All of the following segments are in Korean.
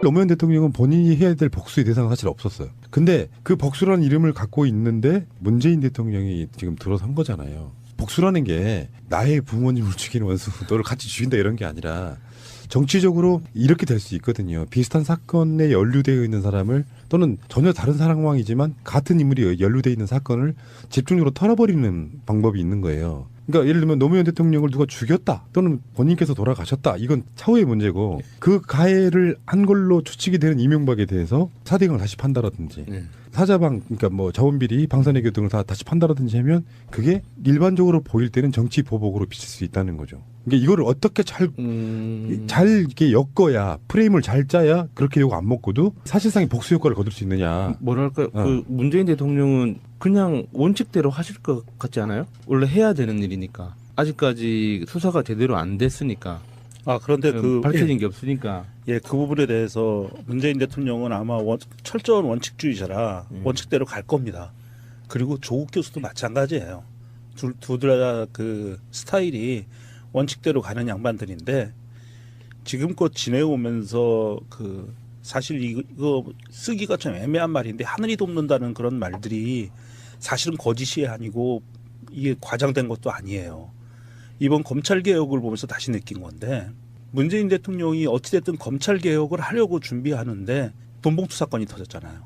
노무현 대통령은 본인이 해야 될 복수의 대상은 사실 없었어요. 근데 그 복수라는 이름을 갖고 있는데 문재인 대통령이 지금 들어선 거잖아요. 복수라는 게 나의 부모님을 죽이는 원수 너를 같이 죽인다 이런 게 아니라 정치적으로 이렇게 될 수 있거든요. 비슷한 사건에 연루되어 있는 사람을 또는 전혀 다른 상황이지만 같은 인물이 연루되어 있는 사건을 집중적으로 털어버리는 방법이 있는 거예요. 그러니까 예를 들면 노무현 대통령을 누가 죽였다 또는 본인께서 돌아가셨다 이건 차후의 문제고 그 가해를 한 걸로 추측이 되는 이명박에 대해서 사대강을 다시 판다라든지 사자방 그러니까 뭐 자원비리 방사내교 등을 다 다시 판다라든지 하면 그게 일반적으로 보일 때는 정치 보복으로 비칠 수 있다는 거죠. 그러니까 이거를 어떻게 잘 이렇게 엮어야 프레임을 잘 짜야 그렇게 욕 안 먹고도 사실상의 복수 효과를 거둘 수 있느냐. 뭐랄까 그 문재인 대통령은 그냥 원칙대로 하실 것 같지 않아요? 원래 해야 되는 일이니까 아직까지 수사가 제대로 안 됐으니까. 그런데 밝혀진 게 없으니까. 그 부분에 대해서 문재인 대통령은 아마 철저한 원칙주의자라 원칙대로 갈 겁니다. 그리고 조국 교수도 마찬가지예요. 둘 다 그 스타일이 원칙대로 가는 양반들인데 지금껏 지내오면서 그 사실 이거 쓰기가 좀 애매한 말인데 하늘이 돕는다는 그런 말들이 사실은 거짓이 아니고 이게 과장된 것도 아니에요. 이번 검찰개혁을 보면서 다시 느낀 건데 문재인 대통령이 어찌됐든 검찰개혁을 하려고 준비하는데 돈봉투 사건이 터졌잖아요.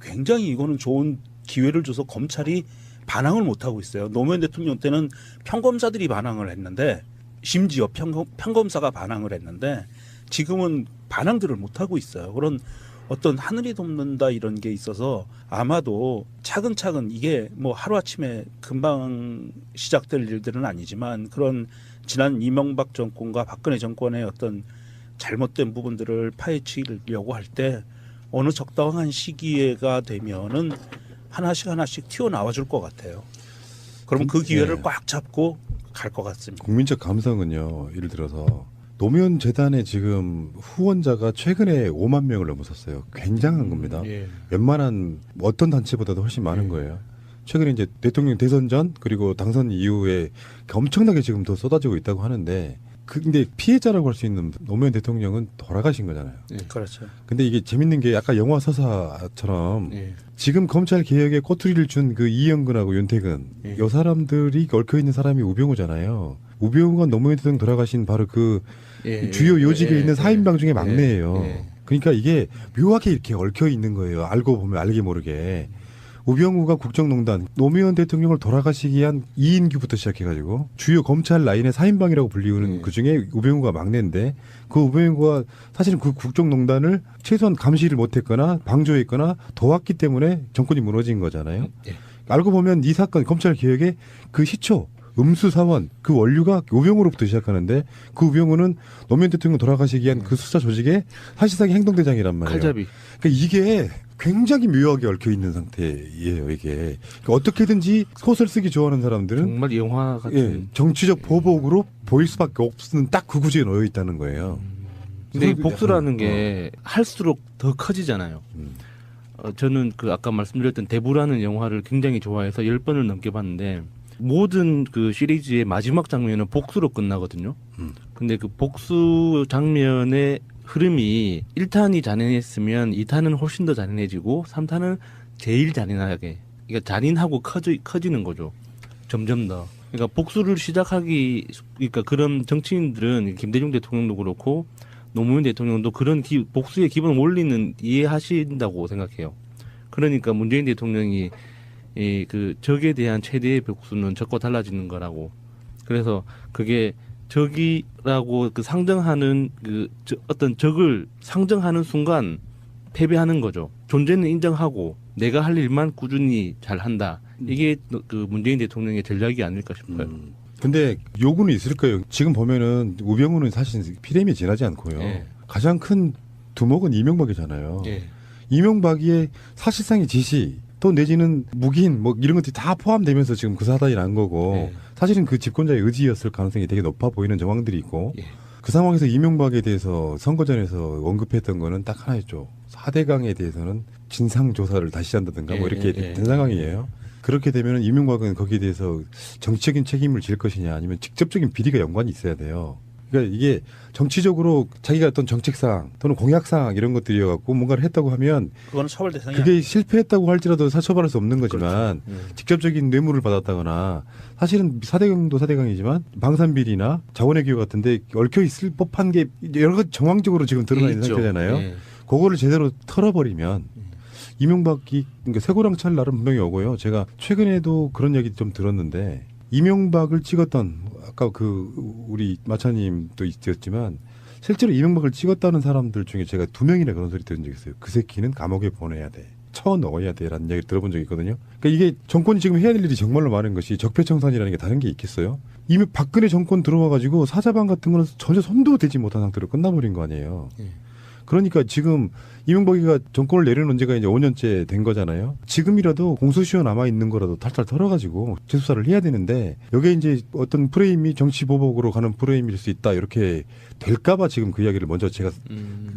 굉장히 이거는 좋은 기회를 줘서 검찰이 반항을 못하고 있어요. 노무현 대통령 때는 평검사들이 반항을 했는데 심지어 평검사가 반항을 했는데 지금은 반항들을 못하고 있어요. 그런 어떤 하늘이 돕는다 이런 게 있어서 아마도 차근차근 이게 뭐 하루아침에 금방 시작될 일들은 아니지만 그런 지난 이명박 정권과 박근혜 정권의 어떤 잘못된 부분들을 파헤치려고 할 때 어느 적당한 시기가 되면은 하나씩 튀어나와 줄 것 같아요. 그럼 그 기회를 꽉 잡고 갈 것 같습니다. 국민적 감성은요. 예를 들어서 노무현 재단의 지금 후원자가 최근에 5만 명을 넘어섰어요. 굉장한 겁니다. 웬만한 어떤 단체보다도 훨씬 많은 거예요. 최근에 이제 대통령 대선 전 그리고 당선 이후에 엄청나게 지금 더 쏟아지고 있다고 하는데 근데 피해자라고 할 수 있는 노무현 대통령은 돌아가신 거잖아요. 그렇죠. 근데 이게 재밌는 게 아까 영화 서사처럼 지금 검찰 개혁에 꼬투리를 준 그 이영근하고 윤태근 이 사람들이 얽혀 있는 사람이 우병우잖아요. 우병우가 노무현 대통령 돌아가신 바로 그 주요 요직에 있는 4인방 중에 막내예요. 그러니까 이게 묘하게 이렇게 얽혀 있는 거예요. 알고 보면 알게 모르게. 우병우가 국정농단, 노무현 대통령을 돌아가시기 한 2인규부터 시작해가지고 주요 검찰 라인의 4인방이라고 불리우는 그중에 우병우가 막내인데 그 우병우가 사실은 그 국정농단을 최소한 감시를 못했거나 방조했거나 도왔기 때문에 정권이 무너진 거잖아요. 알고 보면 이 사건 검찰개혁의 그 시초 음수사원 그 원류가 우병우로부터 시작하는데 그 우병우는 노무현 대통령 돌아가시기 한 그 수사 조직의 사실상의 행동대장이란 말이에요. 칼잡이. 그러니까 이게 굉장히 묘하게 얽혀 있는 상태예요. 이게 그러니까 어떻게든지 소설 쓰기 좋아하는 사람들은 정말 영화 같은 정치적 보복으로 보일 수밖에 없는 딱 그 구조에 놓여 있다는 거예요. 근데 이 복수라는 게 할수록 더 커지잖아요. 저는 그 아까 말씀드렸던 대부라는 영화를 굉장히 좋아해서 10번을 넘게 봤는데 모든 그 시리즈의 마지막 장면은 복수로 끝나거든요. 근데 그 복수 장면의 흐름이 1탄이 잔인했으면 2탄은 훨씬 더 잔인해지고 3탄은 제일 잔인하게 그러니까 잔인하고 커지는 거죠. 점점 더. 그러니까 복수를 그러니까 그런 정치인들은 김대중 대통령도 그렇고 노무현 대통령도 그런 복수의 기본 원리는 이해하신다고 생각해요. 그러니까 문재인 대통령이 그 적에 대한 최대의 복수는 적과 달라지는 거라고. 그래서 그게 적이라고 그 상정하는 어떤 적을 상정하는 순간 패배하는 거죠. 존재는 인정하고 내가 할 일만 꾸준히 잘 한다. 이게 그 문재인 대통령의 전략이 아닐까 싶어요. 근데 요구는 있을 거예요. 지금 보면은 우병우는 사실 피렘이 지나지 않고요. 가장 큰 두목은 이명박이잖아요. 이명박의 사실상의 지시 또 내지는 묵인 뭐 이런 것들이 다 포함되면서 지금 그 사단이 난 거고 사실은 그 집권자의 의지였을 가능성이 되게 높아 보이는 정황들이 있고 그 상황에서 이명박에 대해서 선거전에서 언급했던 거는 딱 하나였죠. 4대강에 대해서는 진상조사를 다시 한다든가 뭐 이렇게 된 상황이에요. 그렇게 되면 이명박은 거기에 대해서 정치적인 책임을 질 것이냐 아니면 직접적인 비리가 연관이 있어야 돼요. 그러니까 이게 정치적으로 자기가 어떤 정책사항 또는 공약사항 이런 것들이어갖고 뭔가를 했다고 하면 그거는 처벌 대상이야. 그게 실패했다고 할지라도 처벌할 수 없는 거지만 그렇죠. 직접적인 뇌물을 받았다거나 사실은 사대강도 사대강이지만 방산비리나 자원의 기호 같은데 얽혀 있을 법한 게 여러 가지 정황적으로 지금 드러나 있는 있죠. 상태잖아요. 예. 그거를 제대로 털어버리면 이명박이 그러니까 쇠고랑찰 날은 분명히 오고요. 제가 최근에도 그런 얘기 좀 들었는데 이명박을 찍었던 아까 그 우리 마차님도 있었지만 실제로 이명박을 찍었다는 사람들 중에 제가 2명이나 그런 소리 들은 적이 있어요. 그 새끼는 감옥에 보내야 돼. 쳐 넣어야 돼라는 얘기를 들어본 적이 있거든요. 그러니까 이게 정권이 지금 해야 될 일이 정말로 많은 것이 적폐청산이라는 게 다른 게 있겠어요? 이미 박근혜 정권 들어와가지고 사자방 같은 거는 전혀 손도 대지 못한 상태로 끝나버린 거 아니에요. 그러니까 지금 이명박이가 정권을 내려놓은 지가 이제 5년째 된 거잖아요. 지금이라도 공소시효 남아 있는 거라도 탈탈 털어가지고 재수사를 해야 되는데 여기에 이제 어떤 프레임이 정치 보복으로 가는 프레임일 수 있다 이렇게 될까봐 지금 그 이야기를 먼저 제가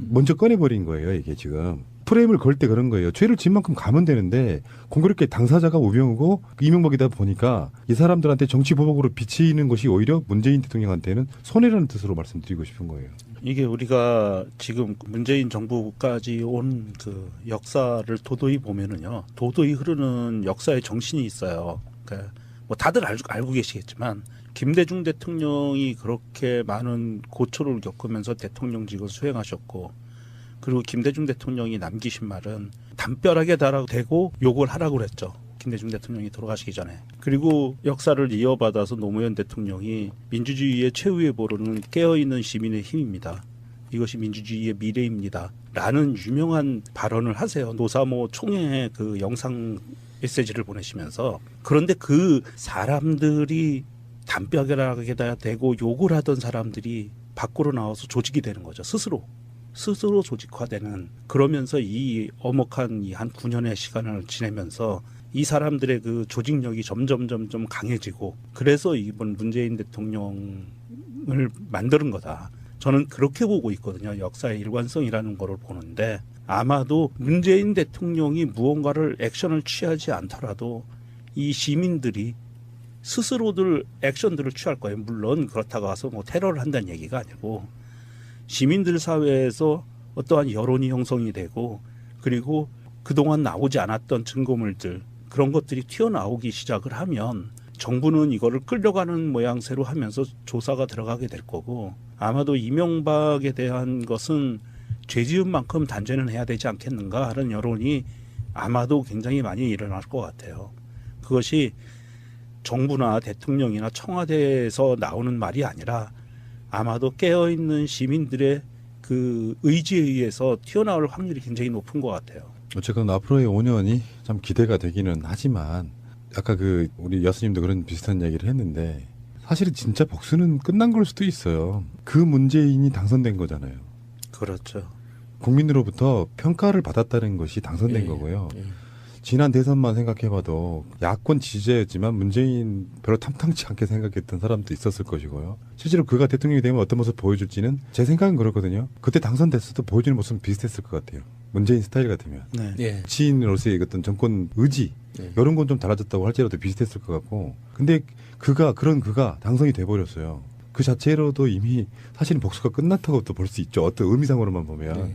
먼저 꺼내버린 거예요. 이게 지금 프레임을 걸 때 그런 거예요. 죄를 진 만큼 가면 되는데 공교롭게 당사자가 우병우고 이명박이다 보니까 이 사람들한테 정치 보복으로 비치는 것이 오히려 문재인 대통령한테는 손해라는 뜻으로 말씀드리고 싶은 거예요. 이게 우리가 지금 문재인 정부까지 온 그 역사를 도도히 보면은요, 도도히 흐르는 역사의 정신이 있어요. 그러니까 뭐 다들 알고 계시겠지만 김대중 대통령이 그렇게 많은 고초를 겪으면서 대통령직을 수행하셨고, 그리고 김대중 대통령이 남기신 말은 담벼락에 달아대고 욕을 하라고 그랬죠. 김대중 대통령이 돌아가시기 전에. 그리고 역사를 이어받아서 노무현 대통령이 민주주의의 최후의 보루는 깨어있는 시민의 힘입니다. 이것이 민주주의의 미래입니다. 라는 유명한 발언을 하세요. 노사모 총회 그 영상 메시지를 보내시면서. 그런데 그 사람들이 담벼락에다 대고 욕을 하던 사람들이 밖으로 나와서 조직이 되는 거죠. 스스로 조직화되는. 그러면서 이 엄혹한 이 한 9년의 시간을 지내면서 이 사람들의 그 조직력이 점점 강해지고, 그래서 이번 문재인 대통령을 만드는 거다. 저는 그렇게 보고 있거든요. 역사의 일관성이라는 거를 보는데, 아마도 문재인 대통령이 무언가를 액션을 취하지 않더라도 이 시민들이 스스로들 액션들을 취할 거예요. 물론 그렇다고 해서 뭐 테러를 한다는 얘기가 아니고, 시민들 사회에서 어떠한 여론이 형성이 되고, 그리고 그동안 나오지 않았던 증거물들, 그런 것들이 튀어나오기 시작을 하면 정부는 이거를 끌려가는 모양새로 하면서 조사가 들어가게 될 거고, 아마도 이명박에 대한 것은 죄 지은 만큼 단죄는 해야 되지 않겠는가 하는 여론이 아마도 굉장히 많이 일어날 것 같아요. 그것이 정부나 대통령이나 청와대에서 나오는 말이 아니라 아마도 깨어있는 시민들의 그 의지에 의해서 튀어나올 확률이 굉장히 높은 것 같아요. 어쨌건 앞으로의 5년이 참 기대가 되기는 하지만 아까 그 우리 여수님도 그런 비슷한 얘기를 했는데 사실은 진짜 복수는 끝난 걸 수도 있어요. 그 문재인이 당선된 거잖아요. 그렇죠. 국민으로부터 평가를 받았다는 것이 당선된 거고요. 지난 대선만 생각해봐도 야권 지지자였지만 문재인 별로 탐탁치 않게 생각했던 사람도 있었을 것이고요. 실제로 그가 대통령이 되면 어떤 모습 보여줄지는 제 생각은 그렇거든요. 그때 당선됐어도 보여주는 모습은 비슷했을 것 같아요. 문재인 스타일 같으면. 네. 예. 지인으로서의 어떤 정권 의지 이런 건 좀 달라졌다고 할지라도 비슷했을 것 같고, 근데 그가 당선이 돼버렸어요. 그 자체로도 이미 사실은 복수가 끝났다고 또 볼 수 있죠. 어떤 의미상으로만 보면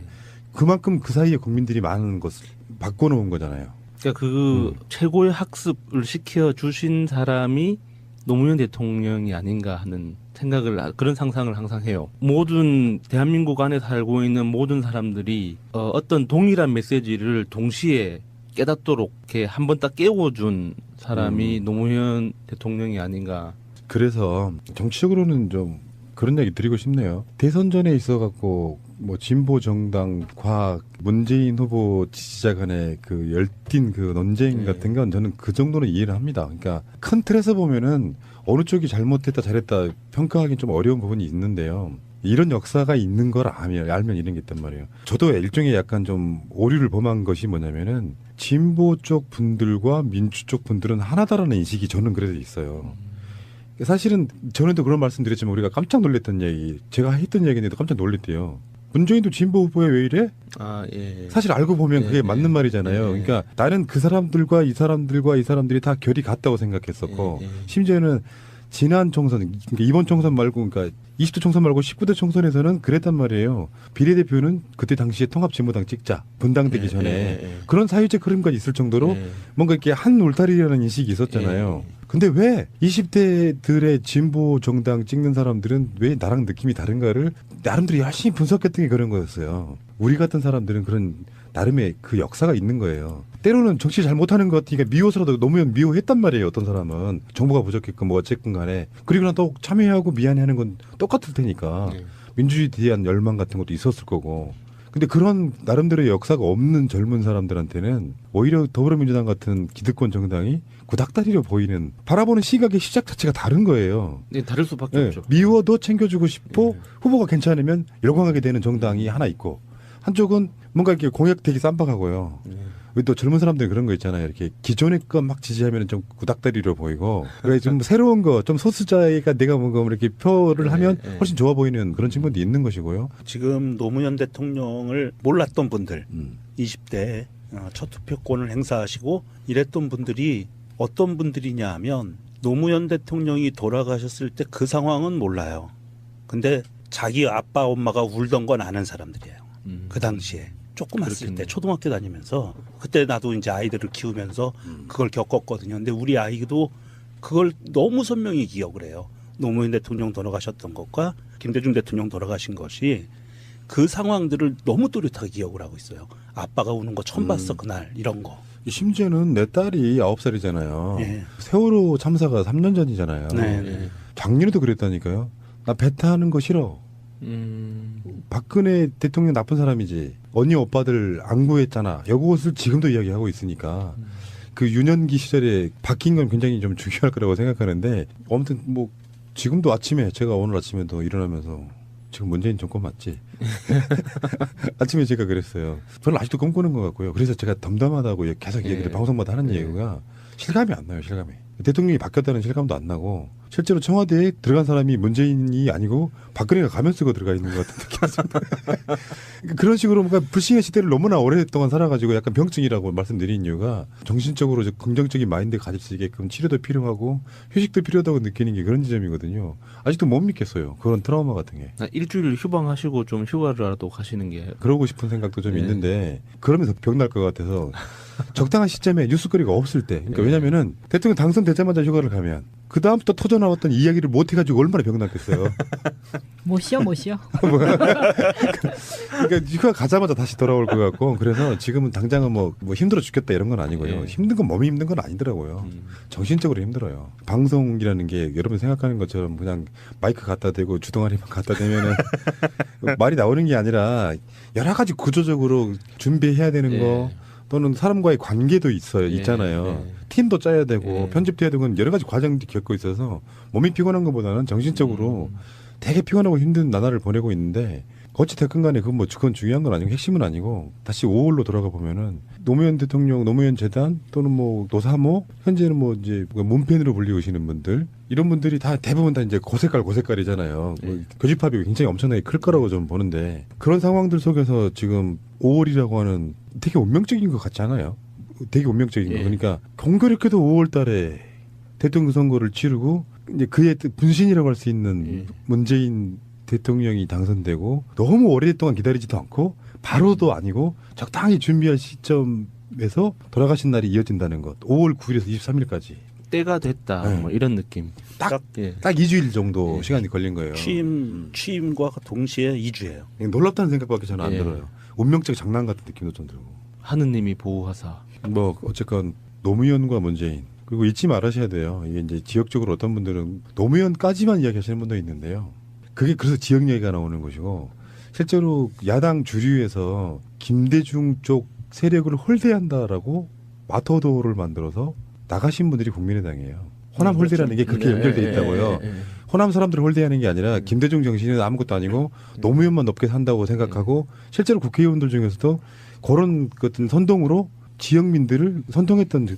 그만큼 그 사이에 국민들이 많은 것을 바꿔놓은 거잖아요. 그러니까 그 최고의 학습을 시켜 주신 사람이 노무현 대통령이 아닌가 하는 생각을, 그런 상상을 항상 해요. 모든 대한민국 안에 살고 있는 모든 사람들이 어떤 동일한 메시지를 동시에 깨닫도록 이렇게 한 번 딱 깨워준 사람이 노무현 대통령이 아닌가. 그래서 정치적으로는 좀 그런 얘기 드리고 싶네요. 대선 전에 있어갖고 뭐 진보 정당과 문재인 후보 지지자 간의 그 열띤 그 논쟁 같은 건 저는 그 정도는 이해를 합니다. 그러니까 큰 틀에서 보면은 어느 쪽이 잘못했다 잘했다 평가하기는 좀 어려운 부분이 있는데요. 이런 역사가 있는 걸 알면 이런 게 있단 말이에요. 저도 일종의 약간 좀 오류를 범한 것이 뭐냐면은 진보 쪽 분들과 민주 쪽 분들은 하나다라는 인식이 저는 그래서 있어요. 사실은 전에도 그런 말씀드렸지만 우리가 깜짝 놀랐던 얘기, 제가 했던 얘기인데도 깜짝 놀랐대요. 문재인도 진보 후보야 왜 이래? 아, 예. 사실 알고 보면 그게 맞는 말이잖아요. 예. 그러니까 나는 그 사람들과 이 사람들이 다 결이 같다고 생각했었고 심지어는 지난 총선, 그러니까 이번 총선 말고, 그러니까 20대 총선 말고 19대 총선에서는 그랬단 말이에요. 비례대표는 그때 당시에 통합진보당 찍자. 분당되기 전에. 그런 사회적 흐름까지 있을 정도로 뭔가 이렇게 한 울타리라는 인식이 있었잖아요. 근데 왜 20대들의 진보 정당 찍는 사람들은 왜 나랑 느낌이 다른가를 나름대로 열심히 분석했던 게 그런 거였어요. 우리 같은 사람들은 그런 나름의 그 역사가 있는 거예요. 때로는 정치 잘 못하는 것 같으니까 미워서라도 노무현 미워했단 말이에요. 어떤 사람은 정보가 부족했건 뭐 어쨌든 간에 그리고 난 또 참여하고 미안해하는 건 똑같을 테니까 민주주의에 대한 열망 같은 것도 있었을 거고. 근데 그런 나름대로의 역사가 없는 젊은 사람들한테는 오히려 더불어민주당 같은 기득권 정당이 구닥다리로 보이는 바라보는 시각의 시작 자체가 다른 거예요. 네, 다를 수밖에 네, 없죠. 미워도 챙겨주고 싶고 후보가 괜찮으면 열광하게 되는 정당이 하나 있고 한쪽은 뭔가 이렇게 공약 되게 쌈박하고요. 우리 또 젊은 사람들이 그런 거 있잖아요. 이렇게 기존의 거 막 지지하면 좀 구닥다리로 보이고 그래 좀 새로운 거 좀 소수자가 내가 뭔가 이렇게 표를 하면 훨씬 좋아 보이는 그런 친구도 있는 것이고요. 지금 노무현 대통령을 몰랐던 분들 20대 첫 투표권을 행사하시고 이랬던 분들이 어떤 분들이냐 하면 노무현 대통령이 돌아가셨을 때 그 상황은 몰라요. 근데 자기 아빠 엄마가 울던 건 아는 사람들이에요. 그 당시에 조그맣을 때 초등학교 다니면서 그때 나도 이제 아이들을 키우면서 그걸 겪었거든요. 근데 우리 아이도 그걸 너무 선명히 기억을 해요. 노무현 대통령 돌아가셨던 것과 김대중 대통령 돌아가신 것이 그 상황들을 너무 또렷하게 기억을 하고 있어요. 아빠가 우는 거 처음 봤어 그날 이런 거. 심지어는 내 딸이 9살이잖아요. 예. 세월호 참사가 3년 전이잖아요. 네. 작년에도 그랬다니까요. 나 배 타는 거 싫어. 박근혜 대통령 나쁜 사람이지. 언니 오빠들 안 구했잖아. 이것을 지금도 이야기하고 있으니까 그 유년기 시절에 바뀐 건 굉장히 좀 중요할 거라고 생각하는데 아무튼 뭐 지금도 아침에 제가 오늘 아침에도 일어나면서 지금 문재인 정권 맞지? 아침에 제가 그랬어요. 저는 아직도 꿈꾸는 것 같고요. 그래서 제가 덤덤하다고 계속 얘기를 방송마다 하는 얘기가 실감이 안 나요. 실감이. 대통령이 바뀌었다는 실감도 안 나고 실제로 청와대에 들어간 사람이 문재인이 아니고 박근혜가 가면 쓰고 들어가 있는 것 같은 느낌이었습니다. 그런 식으로 뭔가 불신의 시대를 너무나 오랫동안 살아가지고 약간 병증이라고 말씀드린 이유가 정신적으로 긍정적인 마인드 가질 수 있게끔 치료도 필요하고 휴식도 필요하다고 느끼는 게 그런 지점이거든요. 아직도 못 믿겠어요. 그런 트라우마 같은 게. 일주일 휴방하시고 좀 휴가라도 가시는 게 그러고 싶은 생각도 좀 있는데 그러면서 병 날 것 같아서 적당한 시점에 뉴스거리가 없을 때. 그러니까 왜냐면은 대통령 당선되자마자 휴가를 가면 그 다음부터 터져 나왔던 이야기를 못 해가지고 얼마나 병 났겠어요. 못 쉬어. 그러니까 휴가 가자마자 다시 돌아올 것 같고 그래서 지금은 당장은 뭐 힘들어 죽겠다 이런 건 아니고요. 힘든 건 몸이 힘든 건 아니더라고요. 정신적으로 힘들어요. 방송이라는 게 여러분 생각하는 것처럼 그냥 마이크 갖다 대고 주둥아리만 갖다 대면은 말이 나오는 게 아니라 여러 가지 구조적으로 준비해야 되는 거 또는 사람과의 관계도 있잖아요. 팀도 짜야 되고 편집돼야 되고 여러 가지 과정들이 겪고 있어서 몸이 피곤한 것보다는 정신적으로 되게 피곤하고 힘든 나날을 보내고 있는데 어찌됐건 간에 그건 중요한 건 아니고 핵심은 아니고 다시 5월로 돌아가 보면은 노무현 대통령, 노무현 재단 또는 뭐 노사모 현재는 뭐 이제 문팬으로 불리우시는 분들 이런 분들이 다 대부분 다 이제 고색깔이잖아요. 교집합이 굉장히 엄청나게 클 거라고 좀 보는데 그런 상황들 속에서 지금 5월이라고 하는 되게 운명적인 것 같지 않아요? 되게 운명적인 거. 그러니까 공교롭게도 5월 달에 대통령 선거를 치르고 이제 그의 분신이라고 할 수 있는 문재인 대통령이 당선되고 너무 오랫동안 기다리지도 않고 바로도 아니고 적당히 준비할 시점에서 돌아가신 날이 이어진다는 것. 5월 9일에서 23일까지. 때가 됐다. 뭐 이런 느낌. 딱 2주일 정도 시간이 걸린 거예요. 취임과 동시에 2주예요. 놀랍다는 생각밖에 저는 안 들어요. 운명적 장난 같은 느낌도 좀 들고. 하느님이 보호하사. 뭐 어쨌건 노무현과 문재인 그리고 잊지 말아셔야 돼요. 이게 이제 지역적으로 어떤 분들은 노무현까지만 이야기하시는 분도 있는데요. 그게 그래서 지역 얘기가 나오는 것이고 실제로 야당 주류에서 김대중 쪽 세력을 홀대한다라고 마토도를 만들어서 나가신 분들이 국민의당이에요. 호남 홀대라는 게 그렇게 연결돼 있다고요. 호남 사람들을 홀대하는 게 아니라 김대중 정신은 아무것도 아니고 노무현만 높게 산다고 생각하고 실제로 국회의원들 중에서도 그런 것들 선동으로 지역민들을 선동했던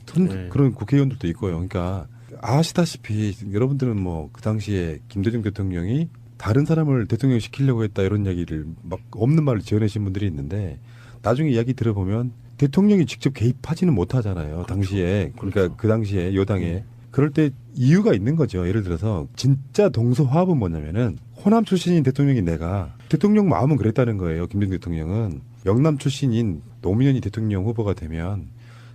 그런 국회의원들도 있고요. 그러니까 아시다시피 여러분들은 뭐 그 당시에 김대중 대통령이 다른 사람을 대통령 시키려고 했다 이런 이야기를 막 없는 말을 지어내신 분들이 있는데 나중에 이야기 들어보면 대통령이 직접 개입하지는 못하잖아요. 당시에. 그러니까 그 당시에 여당에. 그럴 때 이유가 있는 거죠. 예를 들어서 진짜 동서화합은 뭐냐면은 호남 출신인 대통령인 내가 대통령 마음은 그랬다는 거예요. 김대중 대통령은 영남 출신인 노무현이 대통령 후보가 되면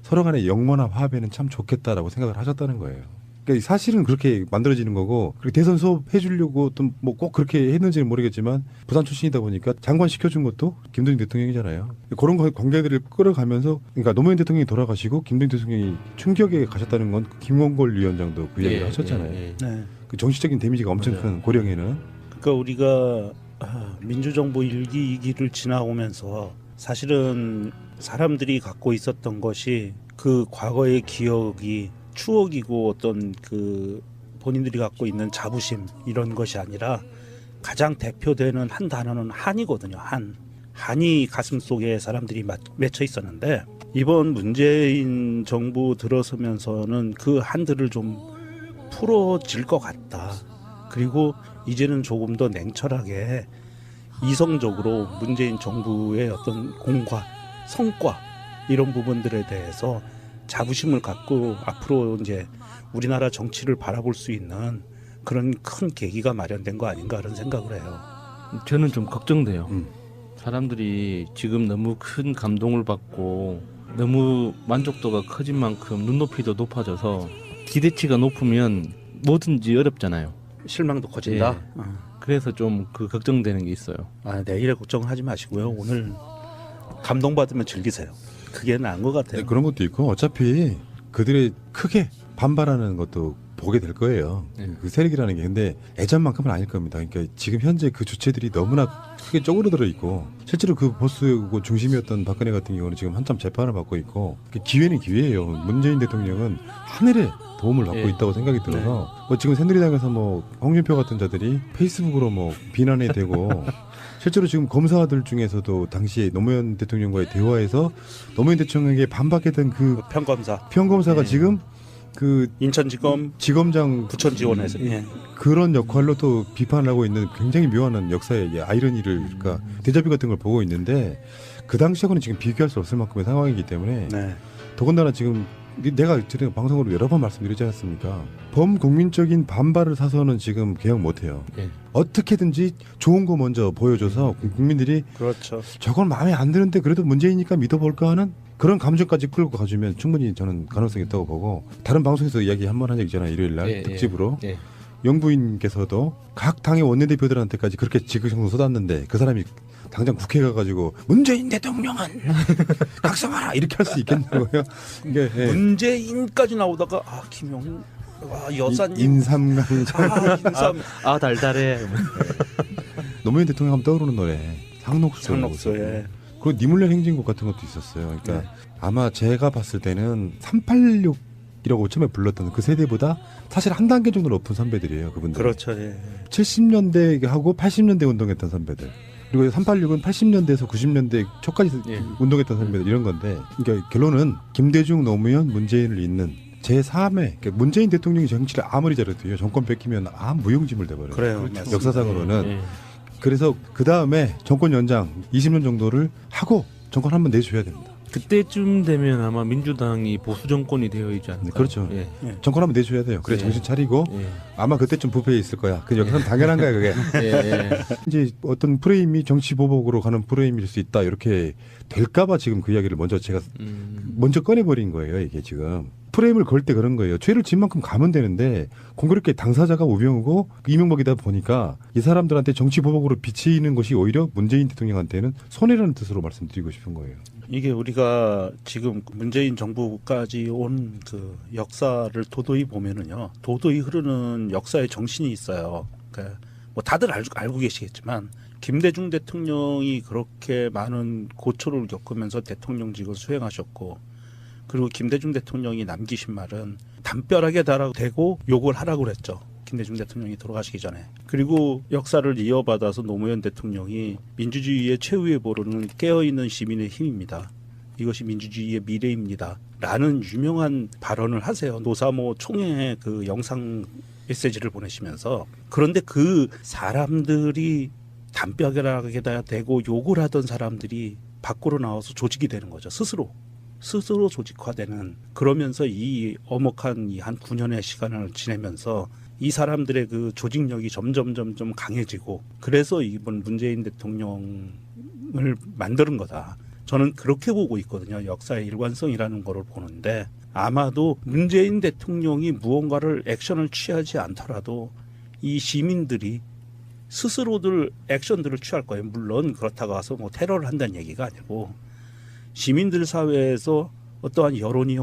서로 간의 영원한 화합에는 참 좋겠다라고 생각을 하셨다는 거예요. 그러니까 사실은 그렇게 만들어지는 거고 그리고 대선 수업 해주려고 또 뭐 꼭 그렇게 했는지는 모르겠지만 부산 출신이다 보니까 장관 시켜준 것도 김대중 대통령이잖아요. 그런 관계들을 끌어가면서 그러니까 노무현 대통령이 돌아가시고 김대중 대통령이 충격에 가셨다는 건 김원걸 위원장도 그 이야기를 하셨잖아요. 네. 그 정치적인 데미지가 엄청 큰 고령에는. 그러니까 우리가 민주정부 1기, 2기를 지나오면서 사실은 사람들이 갖고 있었던 것이 그 과거의 기억이 추억이고 어떤 그 본인들이 갖고 있는 자부심 이런 것이 아니라 가장 대표되는 한 단어는 한이거든요. 한이 가슴 속에 사람들이 맺혀 있었는데 이번 문재인 정부 들어서면서는 그 한들을 좀 풀어질 것 같다. 그리고 이제는 조금 더 냉철하게 이성적으로 문재인 정부의 어떤 공과 성과 이런 부분들에 대해서 자부심을 갖고 앞으로 이제 우리나라 정치를 바라볼 수 있는 그런 큰 계기가 마련된 거 아닌가 그런 생각을 해요. 저는 좀 걱정돼요. 사람들이 지금 너무 큰 감동을 받고 너무 만족도가 커진 만큼 눈높이도 높아져서 기대치가 높으면 뭐든지 어렵잖아요. 실망도 커진다. 예. 그래서 좀 그 걱정되는 게 있어요. 내일에 걱정하지 마시고요. 오늘 감동받으면 즐기세요. 그게 나은 것 같아요. 네, 그런 것도 있고 어차피 그들의 크게 반발하는 것도 보게 될 거예요. 그 세력이라는 게 근데 예전만큼은 아닐 겁니다. 그러니까 지금 현재 그 주체들이 너무나 크게 쪼그러들어 있고 실제로 그 보스고 중심이었던 박근혜 같은 경우는 지금 한참 재판을 받고 있고 기회는 기회예요. 문재인 대통령은 하늘의 도움을 받고 있다고 생각이 들어서 뭐 지금 새누리당에서 뭐 홍준표 같은 자들이 페이스북으로 뭐 비난이 되고 실제로 지금 검사들 중에서도 당시에 노무현 대통령과의 대화에서 노무현 대통령에게 반박했던 그 평검사가 지금 그 인천지검 지검장 부천 지원해서 그런 역할로 또 비판을 하고 있는 굉장히 묘한 역사의 아이러니를 그러니까 데자뷰 같은 걸 보고 있는데 그 당시하고는 지금 비교할 수 없을 만큼의 상황이기 때문에 더군다나 지금 내가 방송으로 여러 번 말씀드리지 않았습니까? 범국민적인 반발을 사서는 지금 개혁 못해요. 어떻게든지 좋은 거 먼저 보여줘서 국민들이 그렇죠. 저건 마음에 안 드는데 그래도 문재인이니까 믿어볼까 하는 그런 감정까지 끌고 가주면 충분히 저는 가능성이 있다고 보고 다른 방송에서 이야기 한 번 한 적 있잖아요. 일요일날 특집으로. 영부인께서도 각 당의 원내대표들한테까지 그렇게 지극정성 쏟았는데 그 사람이 당장 국회 가가지고 문재인 대통령은 각성하라 이렇게 할 수 있겠냐고요. 이게 문재인까지 나오다가 김용 여사님 인삼강장 인삼 달달해. 노무현 대통령 하면 떠오르는 노래 상록수에 그리고 니물련 행진곡 같은 것도 있었어요. 그러니까 아마 제가 봤을 때는 386이라고 처음에 불렀던 그 세대보다 사실 한 단계 정도 높은 선배들이에요. 그분들. 그렇죠. 70년대 하고 80년대 운동했던 선배들. 그리고 386은 80년대에서 90년대 초까지 운동했던 선배들 이런 건데 그러니까 결론은 김대중, 노무현, 문재인을 잇는 제3회 그러니까 문재인 대통령이 정치를 아무리 잘해도요. 정권 뺏기면 무용지물 돼버려요. 그래요. 역사상으로는. 그래서 그 다음에 정권 연장 20년 정도를 하고 정권 한번 내줘야 됩니다. 그때쯤 되면 아마 민주당이 보수 정권이 되어 있지 않을까. 그렇죠. 정권 한번 내줘야 돼요. 그래 정신 차리고 아마 그때쯤 부패에 있을 거야. 그 여기서는 당연한 거야 그게. 이제 어떤 프레임이 정치 보복으로 가는 프레임일 수 있다 이렇게 될까봐 지금 그 이야기를 먼저 제가 먼저 꺼내버린 거예요. 이게 지금 프레임을 걸 때 그런 거예요. 죄를 진 만큼 가면 되는데 공교롭게 당사자가 우병우고 이명박이다 보니까 이 사람들한테 정치 보복으로 비치는 것이 오히려 문재인 대통령한테는 손해라는 뜻으로 말씀드리고 싶은 거예요. 이게 우리가 지금 문재인 정부까지 온 그 역사를 도도히 보면은요, 도도히 흐르는 역사의 정신이 있어요. 그러니까 뭐 다들 알고 계시겠지만 김대중 대통령이 그렇게 많은 고초를 겪으면서 대통령직을 수행하셨고, 그리고 김대중 대통령이 남기신 말은 담벼락에 달아대고 욕을 하라고 그랬죠. 김대중 대통령이 돌아가시기 전에. 그리고 역사를 이어받아서 노무현 대통령이 민주주의의 최후의 보루는 깨어있는 시민의 힘입니다. 이것이 민주주의의 미래입니다. 라는 유명한 발언을 하세요. 노사모 총회의 그 영상 메시지를 보내시면서. 그런데 그 사람들이 담벼락에다 대고 욕을 하던 사람들이 밖으로 나와서 조직이 되는 거죠. 스스로 스스로 조직화되는, 그러면서 이 엄혹한 이 한 9년의 시간을 지내면서 이 사람들의 그 조직력이 점점 강해지고, 그래서 이번 문재인 대통령을 만드는 거다. 저는 그렇게 보고 있거든요. 역사의 일관성이라는 거를 보는데, 아마도 문재인 대통령이 무언가를 액션을 취하지 않더라도 이 시민들이 스스로들 액션들을 취할 거예요. 물론 그렇다고 해서 뭐 테러를 한다는 얘기가 아니고, 시민들 사회에서 어떠한 여론이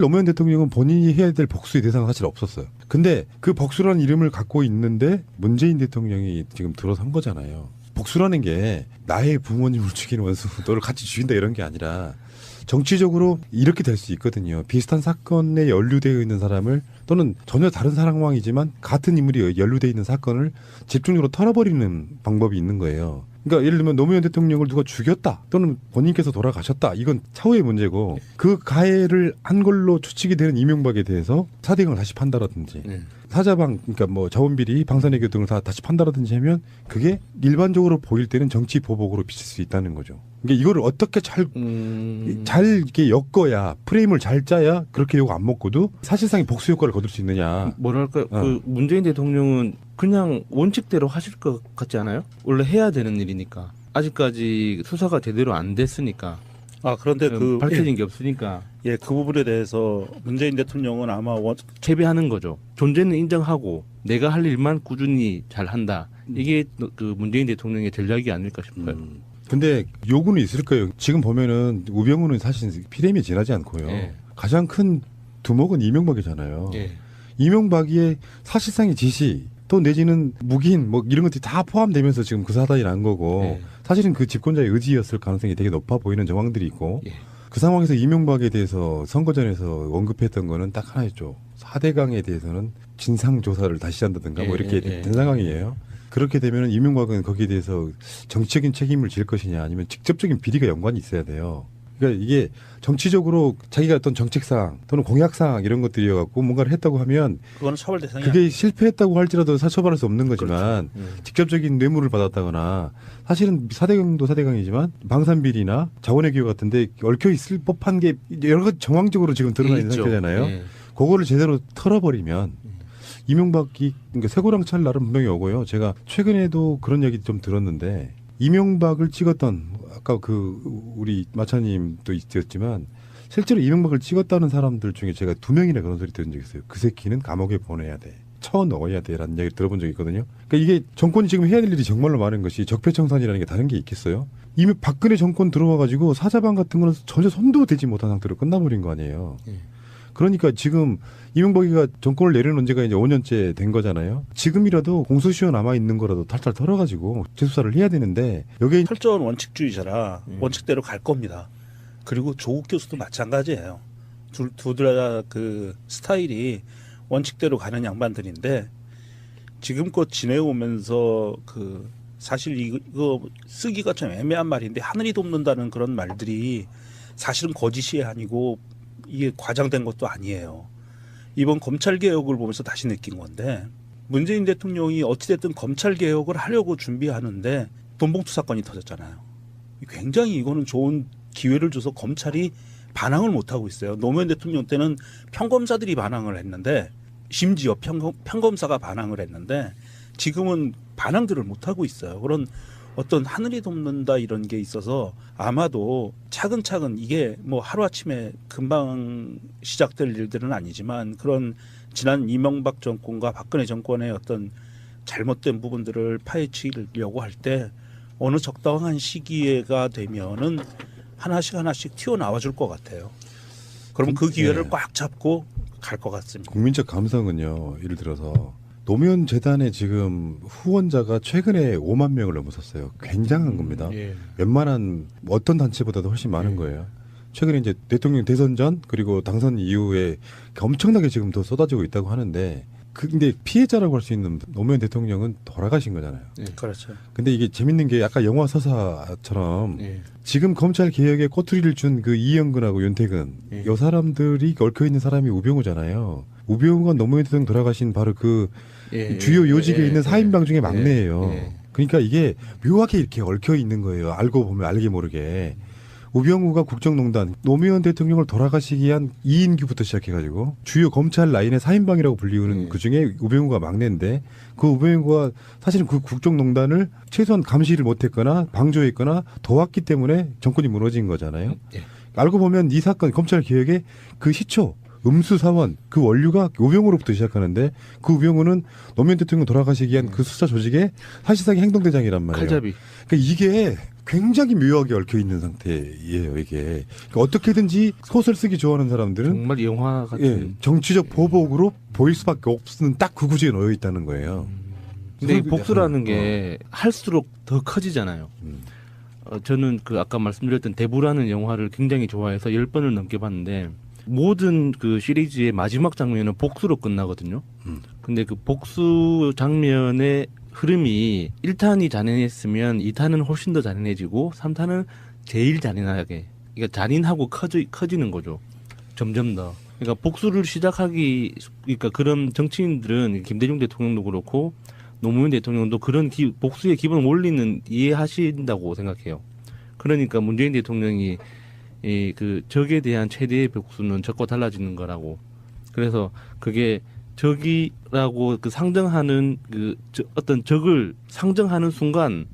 노무현 대통령은 본인이 해야 될 복수의 대상은 사실 없었어요. 근데 그 복수라는 이름을 갖고 있는데 문재인 대통령이 지금 들어선 거잖아요. 복수라는 게 나의 부모님을 죽이는 원수 너를 같이 죽인다 이런 게 아니라 정치적으로 이렇게 될 수 있거든요. 비슷한 사건에 연루되어 있는 사람을, 또는 전혀 다른 상황이지만 같은 인물이 연루되어 있는 사건을 집중적으로 털어버리는 방법이 있는 거예요. 그러니까 예를 들면 노무현 대통령을 누가 죽였다, 또는 본인께서 돌아가셨다, 이건 차후의 문제고, 그 가해를 한 걸로 추측이 되는 이명박에 대해서 사대강을 다시 판다라든지 사자방, 그러니까 뭐 자원비리, 방사내교 등을 다 다시 판다라든지 하면 그게 일반적으로 보일 때는 정치 보복으로 비칠 수 있다는 거죠. 그러니까 이거를 어떻게 잘 이렇게 엮어야, 프레임을 잘 짜야 그렇게 욕 안 먹고도 사실상의 복수 효과를 거둘 수 있느냐. 뭐랄까, 그 문재인 대통령은 그냥 원칙대로 하실 것 같지 않아요? 원래 해야 되는 일이니까. 아직까지 수사가 제대로 안 됐으니까. 그런데 밝혀진 게 없으니까. 그 부분에 대해서 문재인 대통령은 아마 재배하는 거죠. 존재는 인정하고 내가 할 일만 꾸준히 잘 한다. 이게 그 문재인 대통령의 전략이 아닐까 싶어요. 근데 요구는 있을 거예요. 지금 보면은 우병우는 사실 피렘이 지나지 않고요. 가장 큰 두목은 이명박이잖아요. 이명박의 사실상의 지시, 또 내지는 묵인 뭐 이런 것들이 다 포함되면서 지금 그 사단이 난 거고, 사실은 그 집권자의 의지였을 가능성이 되게 높아 보이는 정황들이 있고, 그 상황에서 이명박에 대해서 선거전에서 언급했던 거는 딱 하나였죠. 4대강에 대해서는 진상조사를 다시 한다든가 뭐 이렇게 된 상황이에요. 그렇게 되면 이명박은 거기에 대해서 정치적인 책임을 질 것이냐, 아니면 직접적인 비리가 연관이 있어야 돼요. 그러니까 이게 정치적으로 자기가 어떤 정책사항 또는 공약사항 이런 것들이어갖고 뭔가를 했다고 하면 그거는 처벌 대상이 그게 실패했다고 할지라도 처벌할 수 없는 거지만, 그렇죠. 직접적인 뇌물을 받았다거나, 사실은 사대강도 사대강이지만 방산비리나 자원외교 같은데 얽혀 있을 법한 게 여러 가지 정황적으로 지금 드러나 있는 상태잖아요. 그거를 제대로 털어버리면 이명박이, 그러니까 쇠고랑찰 날은 분명히 오고요. 제가 최근에도 그런 얘기 좀 들었는데, 이명박을 찍었던, 아까 그 우리 마차님도 있었지만 실제로 이명박을 찍었다는 사람들 중에 제가 2명이나 그런 소리 들은 적이 있어요. 그 새끼는 감옥에 보내야 돼, 쳐 넣어야 돼라는 이야기 들어본 적이 있거든요. 그러니까 이게 정권이 지금 해야 될 일이 정말로 많은 것이 적폐청산이라는 게 다른 게 있겠어요? 이미 박근혜 정권 들어와가지고 사자방 같은 거는 전혀 손도 대지 못한 상태로 끝나버린 거 아니에요. 그러니까 지금 이명박이가 정권을 내려놓은 지가 이제 5년째 된 거잖아요. 지금이라도 공소시효 남아 있는 거라도 탈탈 털어가지고 재수사를 해야 되는데, 여기 철저한 원칙주의자라 원칙대로 갈 겁니다. 그리고 조국 교수도 마찬가지예요. 둘 다 그 스타일이 원칙대로 가는 양반들인데, 지금껏 지내오면서 그 사실 이거 쓰기가 좀 애매한 말인데, 하늘이 돕는다는 그런 말들이 사실은 거짓이 아니고 이게 과장된 것도 아니에요. 이번 검찰개혁을 보면서 다시 느낀 건데, 문재인 대통령이 어찌됐든 검찰개혁을 하려고 준비하는데 돈봉투 사건이 터졌잖아요. 굉장히 이거는 좋은 기회를 줘서 검찰이 반항을 못하고 있어요. 노무현 대통령 때는 평검사들이 반항을 했는데, 심지어 평검사가 반항을 했는데, 지금은 반항들을 못하고 있어요. 그런 어떤 하늘이 돕는다 이런 게 있어서 아마도 차근차근, 이게 뭐 하루아침에 금방 시작될 일들은 아니지만, 그런 지난 이명박 정권과 박근혜 정권의 어떤 잘못된 부분들을 파헤치려고 할 때 어느 적당한 시기가 되면은 하나씩 튀어나와 줄 것 같아요. 그럼 그 기회를 꽉 잡고 갈 것 같습니다. 국민적 감성은요, 예를 들어서 노무현 재단의 지금 후원자가 최근에 5만 명을 넘어섰어요. 굉장한 겁니다. 예. 웬만한 어떤 단체보다도 훨씬 많은 거예요. 최근에 이제 대통령 대선 전 그리고 당선 이후에 엄청나게 지금 더 쏟아지고 있다고 하는데 근데 피해자라고 할 수 있는 노무현 대통령은 돌아가신 거잖아요. 그렇죠. 근데 이게 재밌는 게 아까 영화 서사처럼 예. 지금 검찰 개혁에 꼬투리를 준 그 이영근하고 윤태근 예. 이 사람들이 얽혀 있는 사람이 우병우잖아요. 우병우가 노무현 대통령 돌아가신 바로 그 예. 주요 요직에 예. 있는 사인방 중에 예. 막내예요. 예. 그러니까 이게 묘하게 이렇게 얽혀 있는 거예요. 알고 보면 알게 모르게. 우병우가 국정농단, 노무현 대통령을 돌아가시기 한 이인규부터 시작해가지고 주요 검찰 라인의 사인방이라고 불리우는 그중에 우병우가 막내인데 그 우병우가 사실은 그 국정농단을 최소한 감시를 못했거나 방조했거나 도왔기 때문에 정권이 무너진 거잖아요. 예. 알고 보면 이 사건 검찰 개혁의 그 시초 음수 사원 그 원류가 우병우로부터 시작하는데 그 우병우는 노무현 대통령 돌아가시기 한 그 수사 조직의 사실상 행동대장이란 말이에요. 칼잡이. 그러니까 이게 굉장히 묘하게 얽혀 있는 상태예요. 이게 그러니까 어떻게든지 소설 쓰기 좋아하는 사람들은 정말 영화 같은. 예, 정치적 보복으로 보일 수밖에 없는 딱 그 구조에 놓여 있다는 거예요. 근데 이 복수라는 게 할수록 더 커지잖아요. 저는 그 아까 말씀드렸던 대부라는 영화를 굉장히 좋아해서 10번을 넘게 봤는데 모든 그 시리즈의 마지막 장면은 복수로 끝나거든요. 근데 그 복수 장면의 흐름이 1탄이 잔인했으면 2탄은 훨씬 더 잔인해지고 3탄은 제일 잔인하게 그러니까 잔인하고 커지는 거죠. 점점 더. 그러니까 복수를 그러니까 그런 정치인들은 김대중 대통령도 그렇고 노무현 대통령도 그런 복수의 기본 원리는 이해하신다고 생각해요. 그러니까 문재인 대통령이 그 적에 대한 최대의 복수는 적과 달라지는 거라고. 그래서 그게 적이라고 그 상정하는 어떤 적을 상정하는 순간